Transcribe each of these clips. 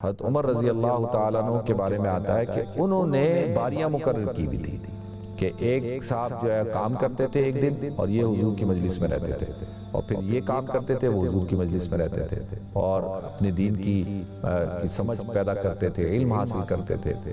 حضرت عمر رضی اللہ تعالیٰ عنہ کے بارے میں آتا ہے کہ انہوں نے باریاں مقرر کی بھی تھی کہ ایک صاحب جو ہے کام کرتے تھے ایک دن اور یہ حضور کی مجلس میں رہتے تھے، اور پھر یہ کام کرتے تھے وہ حضور کی مجلس میں رہتے تھے اور اپنے دین کی سمجھ پیدا کرتے تھے، علم حاصل کرتے تھے۔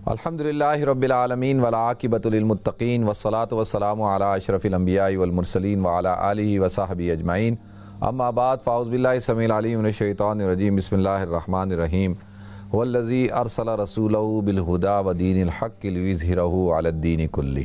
الحمدللہ رب العالمین والعاقبۃ للمتقین والصلاة والسلام علی اشرف الانبیاء والمرسلین وعلی آلہ وصحبہ اجمعین، اما بعد فاعوذ باللہ السمیع العلیم من الشیطان الرجیم، بسم اللہ الرحمن الرحیم۔ هو الذی ارسل رسولہ بالہدی ودین الحق لیظہرہ علی الدین کلہ،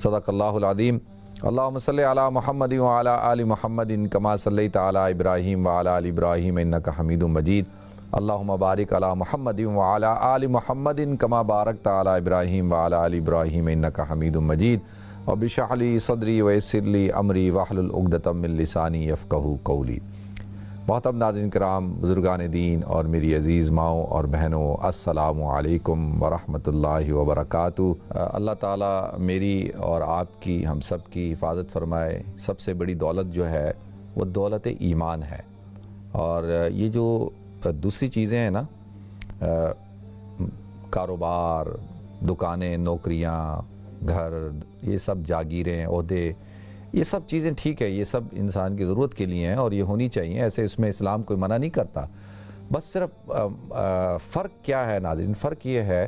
صدق اللہ العظیم۔ اللہم صلی علی محمد وعلی آل محمد کما صلیت علی ابراہیم وعلی آل ابراہیم انک حمید مجید۔ اللہم بارک علی محمد وعلی آل محمد کما بارکت علی ابراہیم وعلی آل ابراہیم انک حمید مجید۔ رب اشرح لی صدری ویسر لی امری واحلل عقدۃ من لسانی یفقہوا قولی۔ محترم ناظرین کرام، بزرگان دین اور میری عزیز ماؤں اور بہنوں، السلام علیکم ورحمۃ اللہ وبرکاتہ۔ اللہ تعالیٰ میری اور آپ کی، ہم سب کی حفاظت فرمائے۔ سب سے بڑی دولت جو ہے وہ دولت ایمان ہے، اور یہ جو دوسری چیزیں ہیں نا، کاروبار، دکانیں، نوکریاں، گھر، یہ سب جاگیریں، عہدے، یہ سب چیزیں ٹھیک ہے، یہ سب انسان کی ضرورت کے لیے ہیں اور یہ ہونی چاہیے، ایسے اس میں اسلام کوئی منع نہیں کرتا۔ بس صرف فرق کیا ہے ناظرین؟ فرق یہ ہے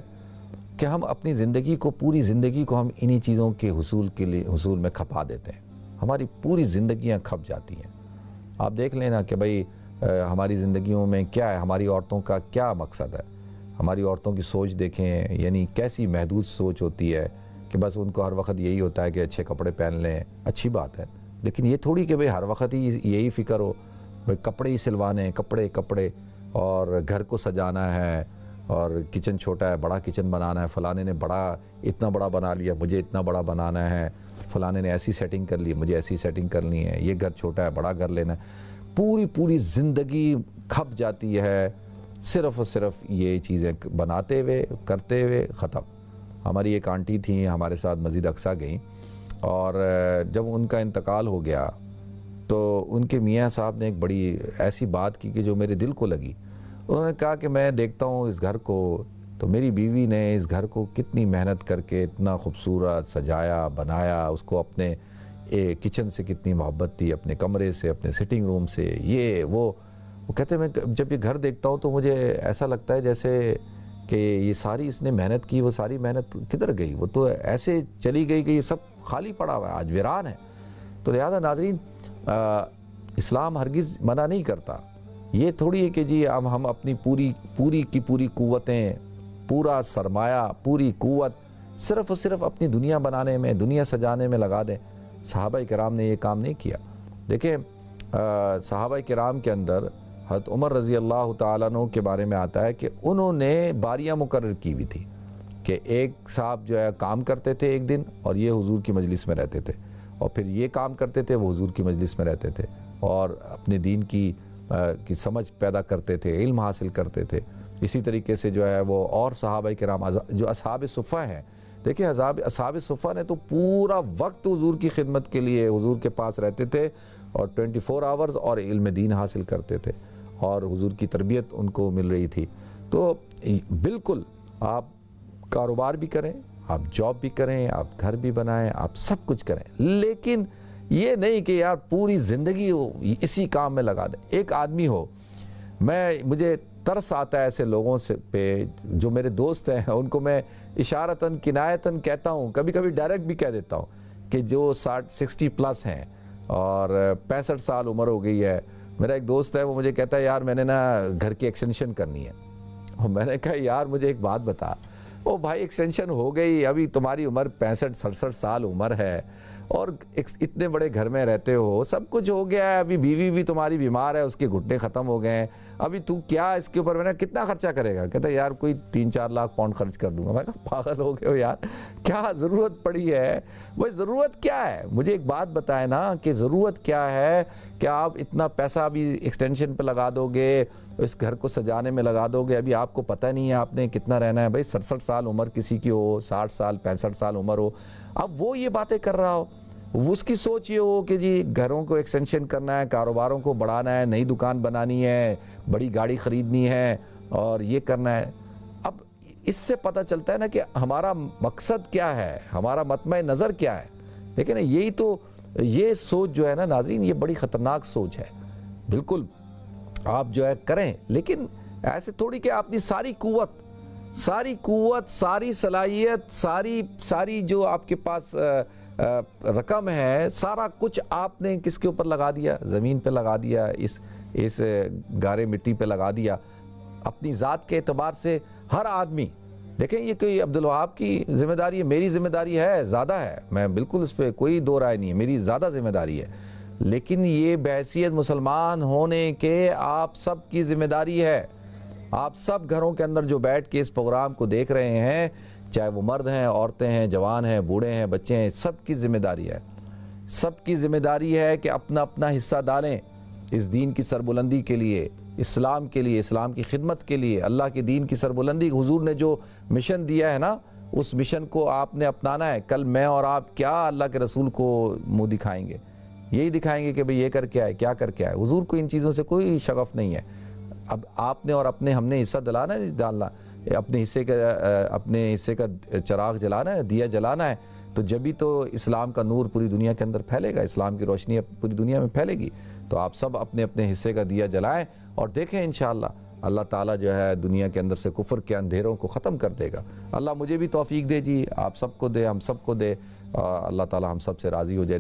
کہ ہم اپنی زندگی کو، پوری زندگی کو ہم انہی چیزوں کے حصول میں کھپا دیتے ہیں۔ ہماری پوری زندگیاں کھپ جاتی ہیں۔ آپ دیکھ لینا کہ بھئی ہماری زندگیوں میں کیا ہے، ہماری عورتوں کا کیا مقصد ہے۔ ہماری عورتوں کی سوچ دیکھیں، یعنی کیسی محدود سوچ ہوتی ہے کہ بس ان کو ہر وقت یہی ہوتا ہے کہ اچھے کپڑے پہن لیں۔ اچھی بات ہے، لیکن یہ تھوڑی کہ بھئی ہر وقت ہی یہی فکر ہو، بھئی کپڑے ہی سلوانے، کپڑے اور گھر کو سجانا ہے، اور کچن چھوٹا ہے، بڑا کچن بنانا ہے، فلانے نے اتنا بڑا بنا لیا، مجھے اتنا بڑا بنانا ہے، فلانے نے ایسی سیٹنگ کر لی، مجھے ایسی سیٹنگ کرنی ہے، یہ گھر چھوٹا ہے، بڑا گھر لینا ہے۔ پوری زندگی کھپ جاتی ہے صرف اور صرف یہ چیزیں بناتے ہوئے، کرتے ہوئے، ختم۔ ہماری ایک آنٹی تھیں، ہمارے ساتھ مسجد اقصیٰ گئیں، اور جب ان کا انتقال ہو گیا تو ان کے میاں صاحب نے ایک بڑی ایسی بات کی کہ جو میرے دل کو لگی۔ انہوں نے کہا کہ میں دیکھتا ہوں اس گھر کو، تو میری بیوی نے اس گھر کو کتنی محنت کر کے اتنا خوبصورت سجایا، بنایا، اس کو اپنے کچن سے کتنی محبت تھی، اپنے کمرے سے، اپنے سٹنگ روم سے، یہ وہ کہتے ہیں میں جب یہ گھر دیکھتا ہوں تو مجھے ایسا لگتا ہے جیسے کہ یہ ساری اس نے محنت کی، وہ ساری محنت کدھر گئی؟ وہ تو ایسے چلی گئی کہ یہ سب خالی پڑا ہوا ہے، آج ویران ہے۔ تو لہذا ناظرین، اسلام ہرگز منع نہیں کرتا۔ یہ تھوڑی ہے کہ جی ہم اپنی پوری قوتیں، پورا سرمایہ، پوری قوت صرف اور صرف اپنی دنیا بنانے میں، دنیا سجانے میں لگا دیں۔ صحابہ کرام نے یہ کام نہیں کیا۔ دیکھیں، صحابہ کرام کے اندر حضرت عمر رضی اللہ تعالیٰ عنہ کے بارے میں آتا ہے کہ انہوں نے باریاں مقرر کی بھی تھی کہ ایک صاحب جو ہے کام کرتے تھے ایک دن اور یہ حضور کی مجلس میں رہتے تھے، اور پھر یہ کام کرتے تھے وہ حضور کی مجلس میں رہتے تھے اور اپنے دین کی سمجھ پیدا کرتے تھے، علم حاصل کرتے تھے۔ اسی طریقے سے جو ہے وہ اور صحابہ کرام جو اصحاب صفہ ہیں، دیکھیں اصحاب صفہ نے تو پورا وقت حضور کی خدمت کے لیے حضور کے پاس رہتے تھے اور 24 آورز اور علم دین حاصل کرتے تھے، اور حضور کی تربیت ان کو مل رہی تھی۔ تو بالکل آپ کاروبار بھی کریں، آپ جاب بھی کریں، آپ گھر بھی بنائیں، آپ سب کچھ کریں، لیکن یہ نہیں کہ یار پوری زندگی اسی کام میں لگا دیں۔ ایک آدمی ہو، مجھے ترس آتا ہے ایسے لوگوں سے پہ جو میرے دوست ہیں، ان کو میں اشارتاً کنایتاً کہتا ہوں، کبھی کبھی ڈائریکٹ بھی کہہ دیتا ہوں کہ جو 60 پلس ہیں اور 65 سال عمر ہو گئی ہے۔ میرا ایک دوست ہے، وہ مجھے کہتا ہے یار میں نے نا گھر کی ایکسٹینشن کرنی ہے، اور میں نے کہا یار مجھے ایک بات بتا، او بھائی ایکسٹینشن ہو گئی، ابھی تمہاری عمر 65-67 سال عمر ہے اور اتنے بڑے گھر میں رہتے ہو، سب کچھ ہو گیا ہے، ابھی بیوی بھی تمہاری بیمار ہے، اس کے گھٹنے ختم ہو گئے ہیں، ابھی تو کیا اس کے اوپر میں نے کتنا خرچہ کرے گا؟ کہتا ہے یار کوئی 3-4 لاکھ پاؤنڈ خرچ کر دوں گا۔ میں کہا پاگل ہو گئے ہو یار، کیا ضرورت پڑی ہے؟ وہ ضرورت کیا ہے؟ مجھے ایک بات بتائے نا کہ ضرورت کیا ہے کہ آپ اتنا پیسہ ابھی ایکسٹینشن پہ لگا دو گے، اس گھر کو سجانے میں لگا دو گے، ابھی آپ کو پتہ نہیں ہے آپ نے کتنا رہنا ہے۔ بھائی 67 سال عمر کسی کی ہو، 60 سال 65 سال عمر ہو، اب وہ یہ باتیں کر رہا ہو، اس کی سوچ یہ ہو کہ جی گھروں کو ایکسٹینشن کرنا ہے، کاروباروں کو بڑھانا ہے، نئی دکان بنانی ہے، بڑی گاڑی خریدنی ہے اور یہ کرنا ہے. اب اس سے پتہ چلتا ہے نا کہ ہمارا مقصد کیا ہے، ہمارا مطمع نظر کیا ہے. دیکھیں نا، یہی تو یہ سوچ جو ہے نا ناظرین، یہ بڑی خطرناک سوچ ہے. بالکل آپ جو ہے کریں، لیکن ایسے تھوڑی کہ اپنی ساری قوت، ساری صلاحیت، ساری جو آپ کے پاس رقم ہے، سارا کچھ آپ نے کس کے اوپر لگا دیا؟ زمین پہ لگا دیا، اس گارے مٹی پہ لگا دیا. اپنی ذات کے اعتبار سے ہر آدمی، دیکھیں یہ کوئی عبدالوہاب کی ذمہ داری ہے، میری ذمہ داری ہے، زیادہ ہے، میں بالکل اس پہ کوئی دو رائے نہیں ہے، میری زیادہ ذمہ داری ہے. لیکن یہ بحیثیت مسلمان ہونے کے آپ سب کی ذمہ داری ہے. آپ سب گھروں کے اندر جو بیٹھ کے اس پروگرام کو دیکھ رہے ہیں، چاہے وہ مرد ہیں، عورتیں ہیں، جوان ہیں، بوڑھے ہیں، بچے ہیں، سب کی ذمہ داری ہے. سب کی ذمہ داری ہے کہ اپنا اپنا حصہ ڈالیں اس دین کی سربلندی کے لیے، اسلام کے لیے، اسلام کی خدمت کے لیے، اللہ کے دین کی سربلندی. حضور نے جو مشن دیا ہے نا، اس مشن کو آپ نے اپنانا ہے. کل میں اور آپ کیا اللہ کے رسول کو منہ دکھائیں گے؟ یہی دکھائیں گے کہ بھئی یہ کر کے آئے، کیا کر کے آئے. حضور کو ان چیزوں سے کوئی شغف نہیں ہے. اب آپ نے اور ہم نے حصہ ڈالنا، اپنے حصے کا چراغ جلانا ہے، دیا جلانا ہے. تو جبھی تو اسلام کا نور پوری دنیا کے اندر پھیلے گا، اسلام کی روشنی پوری دنیا میں پھیلے گی. تو آپ سب اپنے اپنے حصے کا دیا جلائیں اور دیکھیں انشاءاللہ اللہ تعالیٰ جو ہے دنیا کے اندر سے کفر کے اندھیروں کو ختم کر دے گا. اللہ مجھے بھی توفیق دے جی، آپ سب کو دے، ہم سب کو دے. اللہ تعالیٰ ہم سب سے راضی ہو جائے.